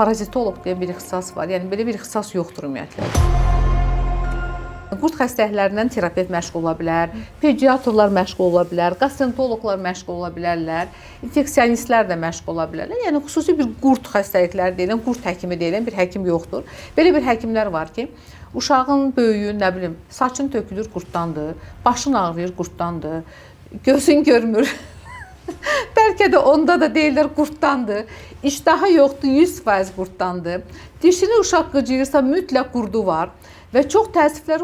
parazitoloq deyə bir ixtisas var. Yəni belə bir ixtisas yoxdur ümumiyyətlə. Qurd xəstəliklərindən terapevt məşğul ola bilər, pediatrlar məşğul ola bilər, qastrentoloqlar məşğul ola bilərlər, infeksionistlər də məşğul ola bilərlər. Yəni xüsusi bir qurd xəstəlikləri deyilən, qurd həkimi deyilən bir həkim yoxdur. Belə bir həkimlər var ki, uşağın böyüyü, nə bilim, saçın tökülür qurddandır, başın ağrıyır qurddandır, gözün görmür. Bəlkə də onda da deyirlər qurddandır. İştahı yoxdur, 100% qurddandır. Dişini uşaq qıcıyırsa mütləq qurdu var. Və çox təəssüflər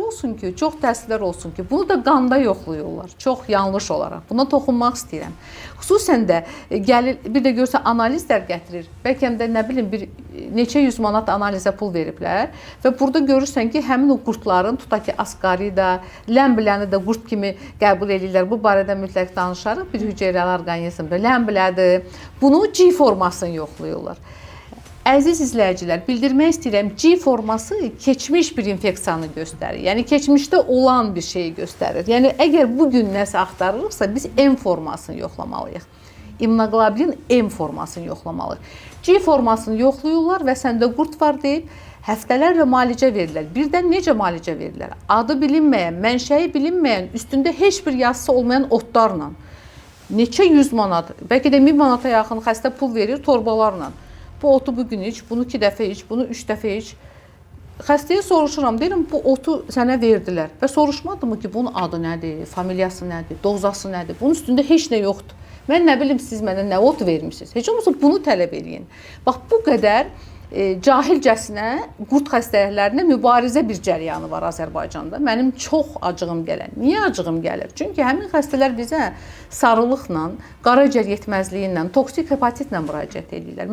olsun ki, bunu da qanda yoxlayırlar. Çox yanlış olaraq. Buna toxunmaq istəyirəm. Xüsusən də gəlir, bir də görsə analizlər gətirir. Bəlkə də nə bilim bir neçə 100 manat analizə pul veriblər və burada görürsən ki, həmin o qurdların, tutaq ki, asqarida, ləmbiləni də qurd kimi qəbul edirlər. Bu barədə mütləq danışarıq. Bir hüceyrəli orqanizmdə ləmbilədir. Bunu G formasını yoxlayırlar. Əziz izləyicilər, bildirmək istəyirəm, G forması keçmiş bir infeksiyanı göstərir. Yəni, keçmişdə olan bir şeyi göstərir. Yəni, əgər bugün nəsə axtarırıqsa, biz M formasını yoxlamalıyıq. İmmunoqlobulin M formasını yoxlamalıyıq. G formasını yoxlayırlar və səndə qurd var deyib, həftələrlə müalicə verirlər. Birdən necə müalicə verirlər? Adı bilinməyən, mənşəyi bilinməyən, üstündə heç bir yazısı olmayan otlarla. Neçə 100 manat, bəlkə də 1000 manata yaxın xəstə pul verir torbalarla. Bu otu bugün iç, bunu 2 dəfə iç, bunu 3 dəfə iç. Xəstəyə soruşuram, deyirəm, bu otu sənə verdilər və soruşmadımı ki, bunun adı nədir, familiyası nədir, dozası nədir, bunun üstündə heç nə yoxdur. Mən nə bilim, siz mənə nə ot vermişsiniz, heç olmasa bunu tələb eləyin. Bax, bu qədər cahilcəsinə qurd xəstəliklərinə mübarizə bir cəryanı var Azərbaycanda. Mənim çox acığım gəlir. Niyə acığım gəlir? Çünki həmin xəstələr bizə sarılıqla, qaraciyər yetməzliyi ilə, toksik hepatitlə müraciət edirlər.